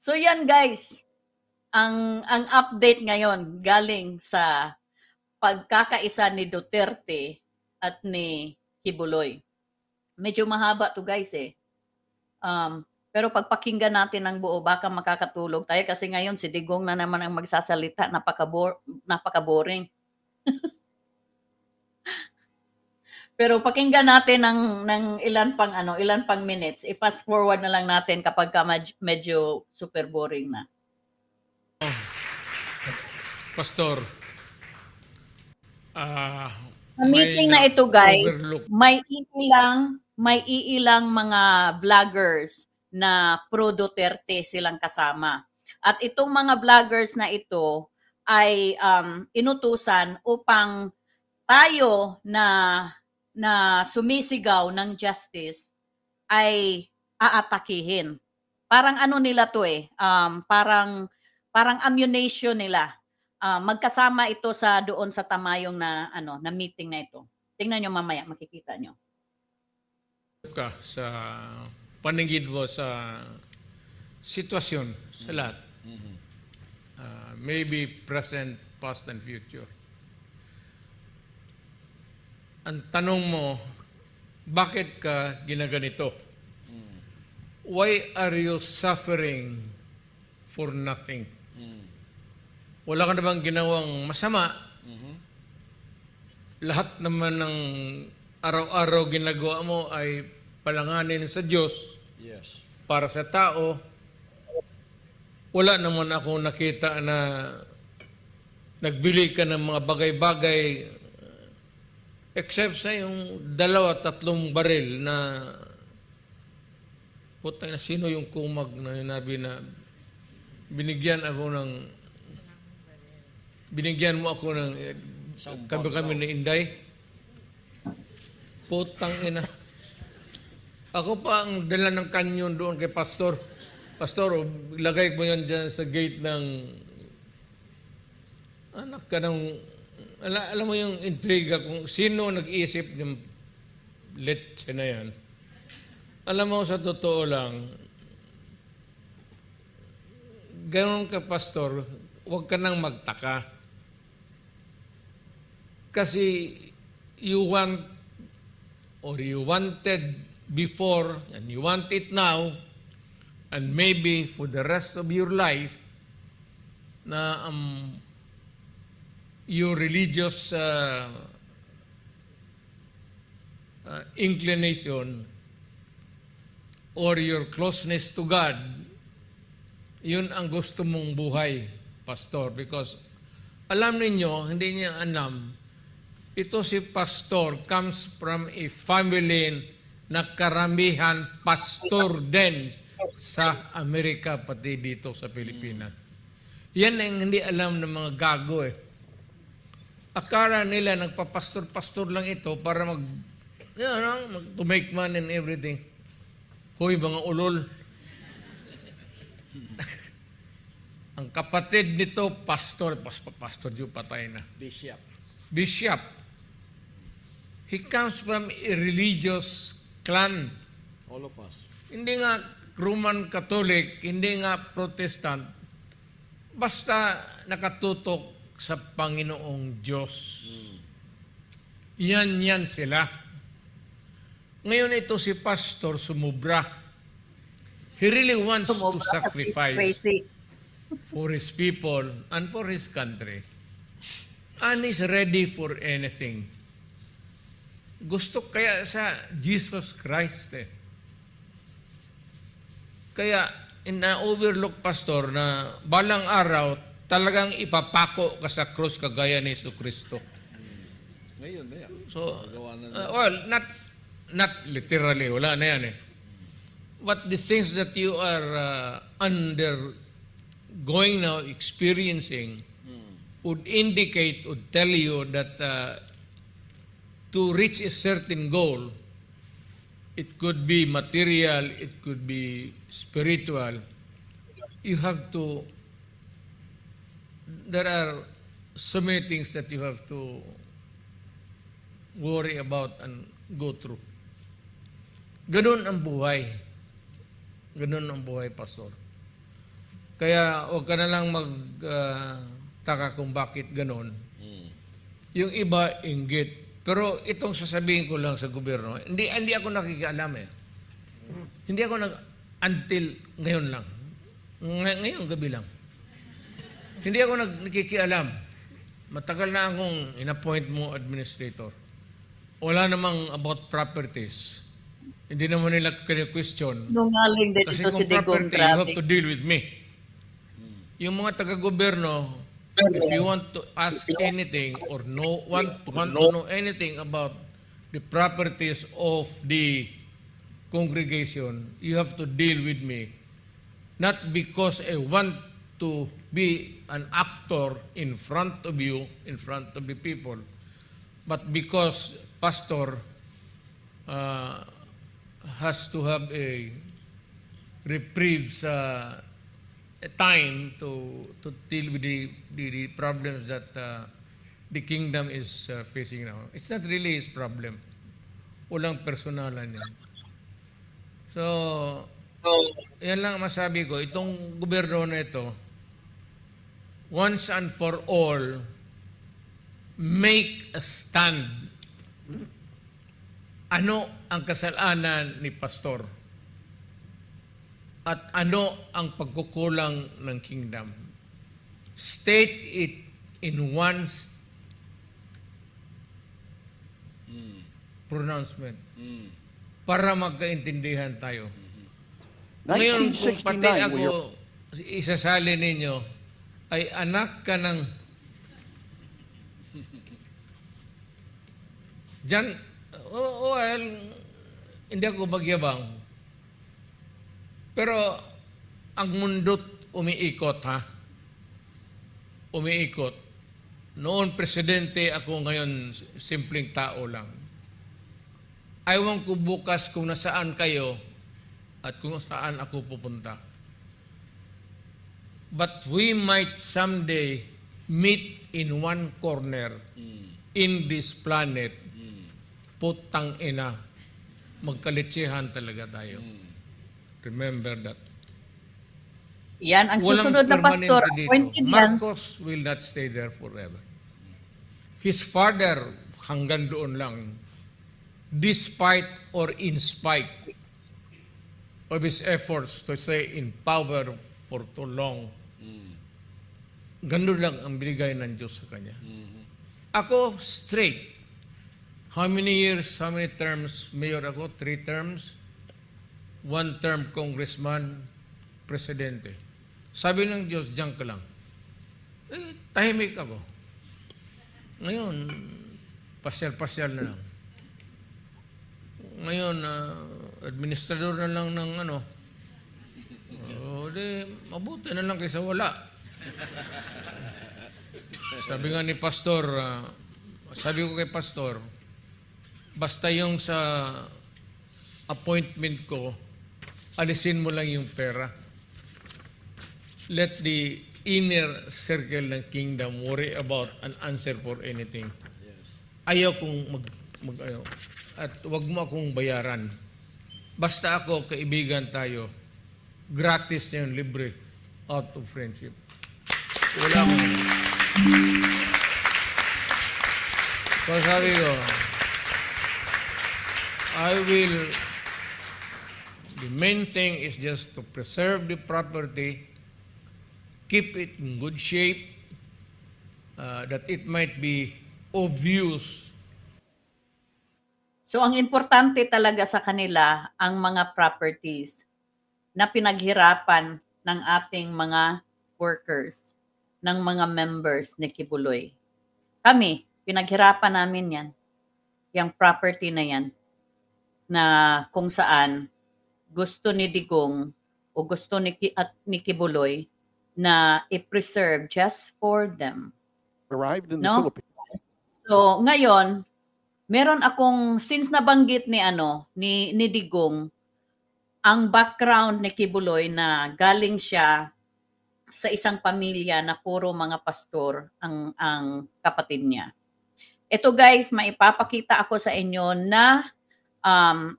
So yan guys, ang update ngayon galing sa pagkakaisa ni Duterte at ni Kibuloy. Medyo mahaba to guys eh. Pero pagpakinggan natin ng buo, baka makakatulog tayo kasi ngayon si Digong na naman ang magsasalita, napaka-boring. Pero pakinggan natin ng ilan pang minutes. I-fast forward na lang natin kapag medyo super boring na. Pastor, Sa meeting na ito guys, overlook. may iilang mga vloggers na pro Duterte silang kasama. At itong mga vloggers na ito ay inutusan upang tayo na sumisigaw ng justice ay aatakihin. Parang ano nila to eh, parang ammunition nila. Magkasama ito doon sa tamayong na meeting na ito. Tingnan nyo mamaya, makikita nyo. Ka sa paningid mo sa sitwasyon sa lahat. maybe present, past, and future. Ang tanong mo, bakit ka ginaganito? Why are you suffering for nothing? Wala ka na bang ginawang masama? Lahat naman ng araw-araw ginagawa mo ay palanganin sa Diyos. Yes. Para sa tao. Wala naman akong nakita na nagbili ka ng mga bagay-bagay except sa yung 2-3 baril na putang na sino yung kumag na ninabi na binigyan mo ako ng kami na Inday. Putang ina. Ako pa ang dala ng kanyon doon kay Pastor. Pastor, lagay mo yan dyan sa gate ng anak ka ng alam mo yung intriga kung sino nag-iisip ng letse na yan. Alam mo, sa totoo lang, ganoon ka, Pastor, huwag ka nang magtaka. Kasi you want or you wanted before and you want it now and maybe for the rest of your life na your religious inclination or your closeness to God, yun ang gusto mong buhay, Pastor. Because alam ninyo, hindi niya alam, ito si Pastor comes from a family na karamihan pastor din sa Amerika, pati dito sa Pilipinas. Yan ang hindi alam ng mga gago eh. Akala nila nagpapastor-pastor lang ito para to make money and everything. Hoy, mga ulol. Ang kapatid nito, pastor yung patay na. Bishop. He comes from a religious clan. All of us. Hindi nga Roman Catholic, hindi nga Protestant. Basta nakatutok sa Panginoong Diyos. Yan sila. Ngayon ito si Pastor sumubra. He really wants to sacrifice for his people and for his country. And he's ready for anything. Gusto kaya sa Jesus Christ eh. Kaya ina-overlook, Pastor, na balang araw talagang ipapako ka sa krus kagaya ni Jesucristo. Ngayon na yan. So, well, not literally, wala na yan eh. But the things that you are undergoing now, experiencing, would indicate, would tell you that to reach a certain goal, it could be material, it could be spiritual, you have to, there are so many things that you have to worry about and go through. Ganun ang buhay. Ganun ang buhay, Pastor. Kaya huwag ka na lang magtaka kung bakit ganun. Yung iba, inggit. Pero itong sasabihin ko lang sa gobyerno, hindi ako nakikialam eh. Hindi ako until ngayon lang. Ngayong gabi lang. Hindi ako nakikialam. Matagal na akong in-appoint mo administrator. Wala namang about properties. Hindi naman nila question. Nungaling din Kasi ito si kung Digong, property, you have to deal with me. Yung mga taga-gobyerno, if you want to ask anything or want to know anything about the properties of the congregation, you have to deal with me. Not because I want to be an actor in front of you, in front of the people, but because Pastor has to have a reprieve sa time to deal with the problems that the kingdom is facing now. It's not really his problem. Walang personalan yan. So, yan lang masabi ko. Itong gobyerno na ito, once and for all, make a stand. Ano ang kasalanan ni pastor? At ano ang pagkukulang ng kingdom? State it in one pronouncement para magkaintindihan tayo. Ngayon, kung pati ako isasali ninyo, ay anak ka ng Diyan, well, hindi ako magyabang. Pero ang mundo't umiikot, ha? Umiikot. Noon presidente ako, ngayon simpleng tao lang. Ayaw ko bukas kung nasaan kayo at kung saan ako pupunta. But we might someday meet in one corner in this planet. Putang ina, magkalitsihan talaga tayo. Remember that. Yan ang susunod na pastor. Appointed Marcos will not stay there forever. His father hanggang doon lang. Despite or in spite of his efforts to stay in power for too long. Ganun lang ang binigay ng Diyos sa kanya. Ako, straight. How many years, how many terms mayor ako? 3 terms. 1 term congressman, presidente. Sabi ng Diyos, diyan ka lang. Tahimik ako. Ngayon, pasyal-pasyal na lang. Ngayon, administrador na lang ng ano. Mabuti na lang kaysa wala. Sabi nga ni pastor, sabi ko kay pastor, basta yung sa appointment ko, alisin mo lang yung pera. Let the inner circle ng kingdom worry about an answer for anything. Ayaw kong ayaw. At wag mo akong bayaran. Basta ako, kaibigan tayo. Gratis yun, libre. Out of friendship. Wala akong... So sabi ko, the main thing is just to preserve the property, keep it in good shape, that it might be of use. So ang importante talaga sa kanila, ang mga properties na pinaghirapan ng ating mga workers, ng mga members ni Kibuloy. Kami, pinaghirapan namin yan, yung property na yan, na kung saan gusto ni Digong o gusto ni Kibuloy na i-preserve just for them. Arrived in the Philippines. So ngayon, meron akong, since nabanggit ni Digong, ang background ni Kibuloy na galing siya sa isang pamilya na puro mga pastor ang kapatid niya. Ito guys, maipapakita ako sa inyo na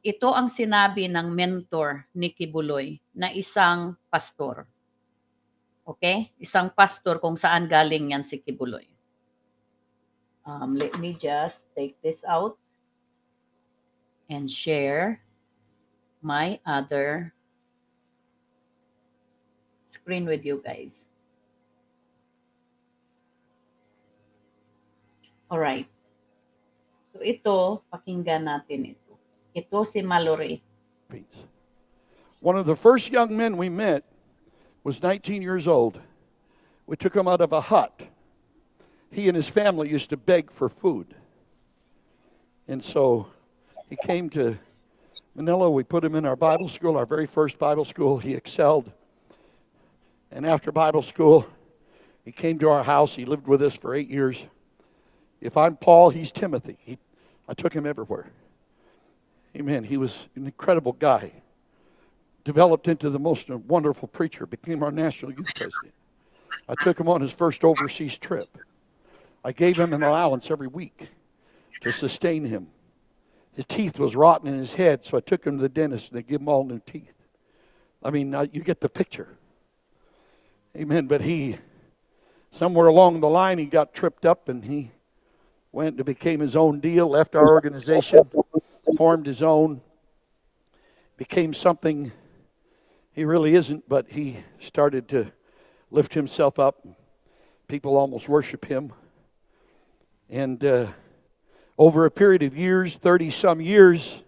ito ang sinabi ng mentor ni Kibuloy na isang pastor. Okay? Isang pastor kung saan galing yan si Kibuloy. Let me just take this out and share my other screen with you guys. Alright. So ito, pakinggan natin ito. Ito si Mallory. One of the first young men we met was 19 years old. We took him out of a hut. He and his family used to beg for food. And so he came to Manila. We put him in our Bible school, our very first Bible school. He excelled. And after Bible school, he came to our house. He lived with us for 8 years. If I'm Paul, he's Timothy. I took him everywhere. Amen. He was an incredible guy. Developed into the most wonderful preacher. Became our national youth president. I took him on his first overseas trip. I gave him an allowance every week to sustain him. His teeth was rotten in his head, so I took him to the dentist and they gave him all new teeth. I mean, you get the picture. Amen. But he Somewhere along the line, he got tripped up and he went and became his own deal, left our organization, formed his own, became something he really isn't, but he started to lift himself up. People almost worship him. And over a period of years, 30-some years,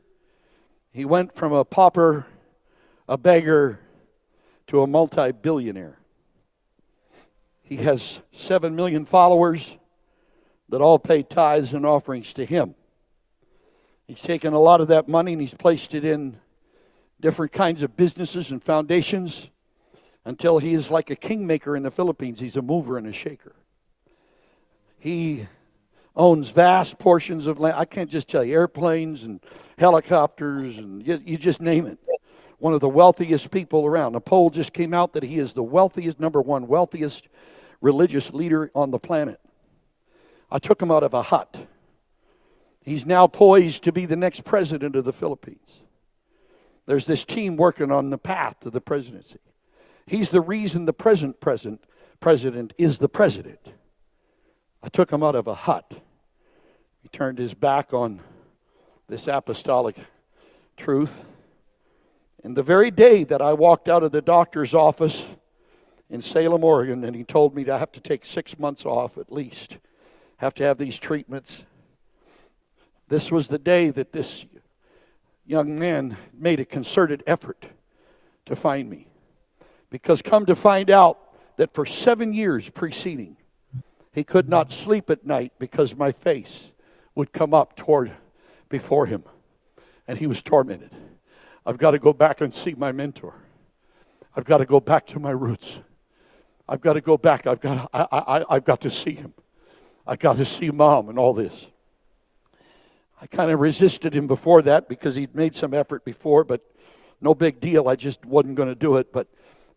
he went from a pauper, a beggar, to a multi-billionaire. He has 7 million followers that all pay tithes and offerings to him. He's taken a lot of that money and he's placed it in different kinds of businesses and foundations until he is like a kingmaker in the Philippines. He's a mover and a shaker. He owns vast portions of land. I can't just tell you, airplanes and helicopters and you just name it. One of the wealthiest people around. A poll just came out that he is the wealthiest, number one wealthiest religious leader on the planet. I took him out of a hut. He's now poised to be the next president of the Philippines. There's this team working on the path to the presidency. He's the reason the present president is the president. I took him out of a hut. He turned his back on this apostolic truth. And the very day that I walked out of the doctor's office in Salem, Oregon, and he told me that I have to take 6 months off at least, have to have these treatments. This was the day that this young man made a concerted effort to find me. Because come to find out that for 7 years preceding, he could not sleep at night because my face would come up before him. And he was tormented. I've got to go back and see my mentor. I've got to go back to my roots. I've got to go back. I've got to see him. I've got to see Mom and all this. I kind of resisted him before that because he'd made some effort before, but no big deal. I just wasn't going to do it. But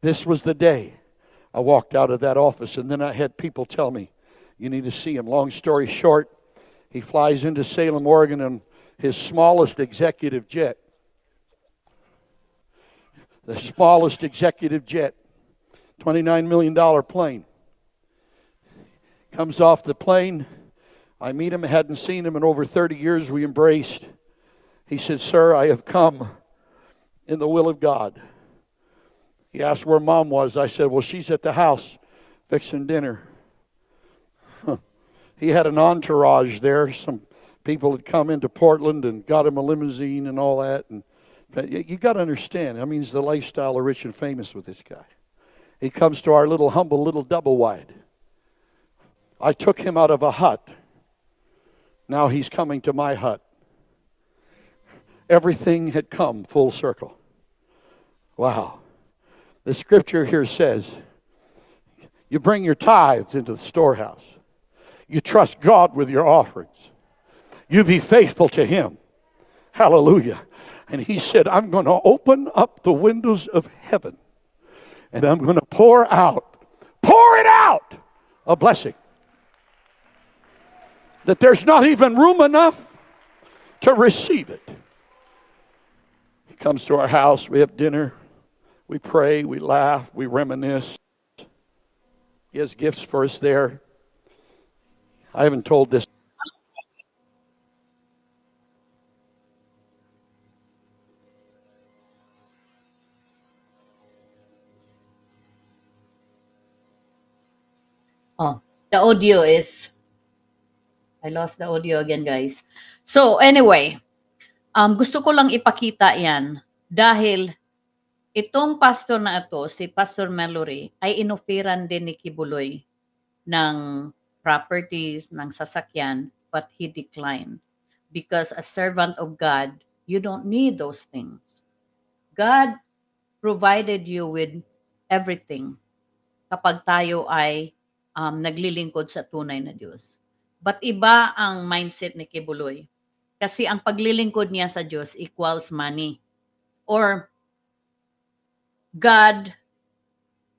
this was the day I walked out of that office, and then I had people tell me, you need to see him. Long story short, he flies into Salem, Oregon on his smallest executive jet. The smallest executive jet, $29 million plane. Comes off the plane. I meet him. I hadn't seen him in over 30 years. We embraced. He said, "Sir, I have come in the will of God." He asked where Mom was. I said, "Well, she's at the house fixing dinner." He had an entourage there. Some people had come into Portland and got him a limousine and all that. And you got to understand, I mean, it's the lifestyle of rich and famous with this guy. He comes to our little humble little double wide. I took him out of a hut. Now he's coming to my hut. Everything had come full circle. Wow. The scripture here says, you bring your tithes into the storehouse. You trust God with your offerings. You be faithful to Him. Hallelujah. And he said, I'm going to open up the windows of heaven. And I'm going to pour it out, a blessing. That there's not even room enough to receive it. He comes to our house, we have dinner, we pray, we laugh, we reminisce. He has gifts for us there. I haven't told this. Oh, the audio is... I lost the audio again, guys. So, anyway, gusto ko lang ipakita yan dahil itong pastor na ito, si Pastor Mallory, ay inoferan din ni Kibuloy ng properties, ng sasakyan, but he declined. Because as servant of God, you don't need those things. God provided you with everything kapag tayo ay naglilingkod sa tunay na Diyos. But iba ang mindset ni Kibuloy. Kasi ang paglilingkod niya sa Diyos equals money. Or God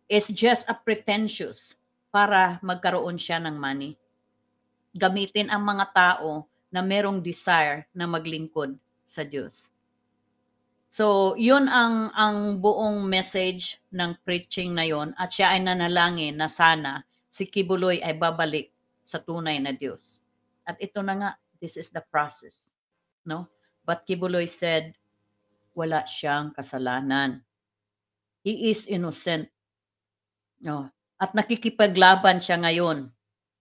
is just a pretentious para magkaroon siya ng money. Gamitin ang mga tao na merong desire na maglingkod sa Diyos. So, yun ang buong message ng preaching na yon, at siya ay nanalangin na sana si Kibuloy ay babalik sa tunay na Diyos. At ito na nga, this is the process. No? But Kibuloy said, wala siyang kasalanan. He is innocent. No? At nakikipaglaban siya ngayon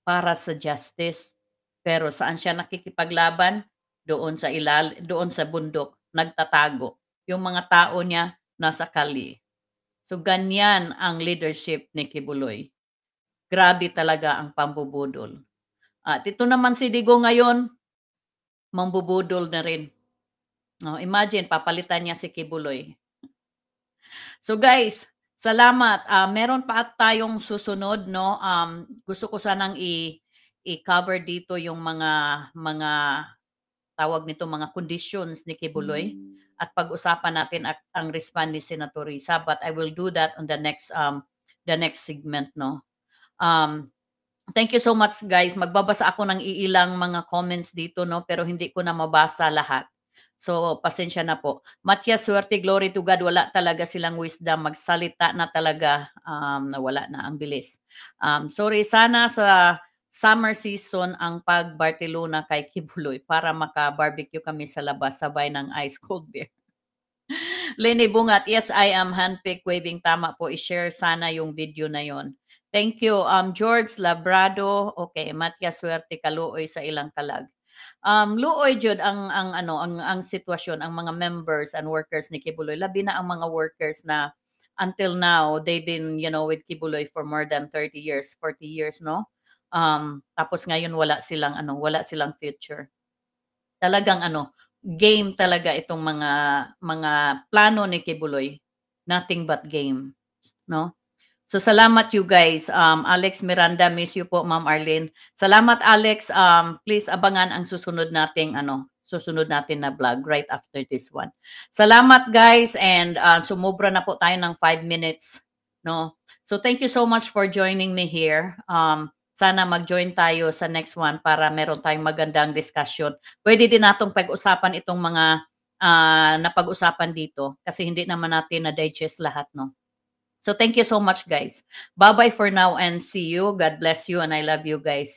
para sa justice. Pero saan siya nakikipaglaban? Doon sa bundok, nagtatago. Yung mga tao niya nasa kali. So ganyan ang leadership ni Kibuloy. Grabe talaga ang pambubudol. At ito naman si Digo ngayon, mambubudol na rin. No, imagine, papalitan niya si Kibuloy. So guys, salamat. Meron pa tayong susunod, no? Gusto ko sanang i-cover dito yung mga tawag nito mga conditions ni Kibuloy at pag-usapan natin ang respond ni Senator Risa, but I will do that on the next segment, no. Thank you so much guys. Magbabasa ako ng iilang mga comments dito, no, pero hindi ko na mabasa lahat. So pasensya na po. Matias Suerte, glory to God, wala talaga silang wisdom, magsalita na talaga, nawala na ang bilis. Sorry, sana sa summer season ang pag-Barcelona kay Kibuloy para maka-barbecue kami sa labas sabay ng ice cold beer. Lenny Bungat, yes, I am handpicked waving. Tama po, i-share sana yung video na yon. Thank you. George Labrado, okay, Matias Suerte, kaluoy sa ilang kalag. Luoy jud ang sitwasyon, ang mga members and workers ni Kibuloy, labi na ang mga workers na until now they've been, with Kibuloy for more than 30 years, 40 years, no? Tapos ngayon wala silang future. Talagang game talaga itong mga plano ni Kibuloy. Nothing but game, no? So salamat you guys. Alex Miranda, miss you po Ma'am Arlene. Salamat Alex. Please abangan ang susunod nating na vlog right after this one. Salamat guys, and sumobra na po tayo ng 5 minutes, no? So thank you so much for joining me here. Sana mag-join tayo sa next one para meron tayong magandang discussion. Pwede din natong pag-usapan itong mga napag-usapan dito kasi hindi naman natin na-digest lahat, no? So thank you so much, guys. Bye-bye for now and see you. God bless you and I love you, guys.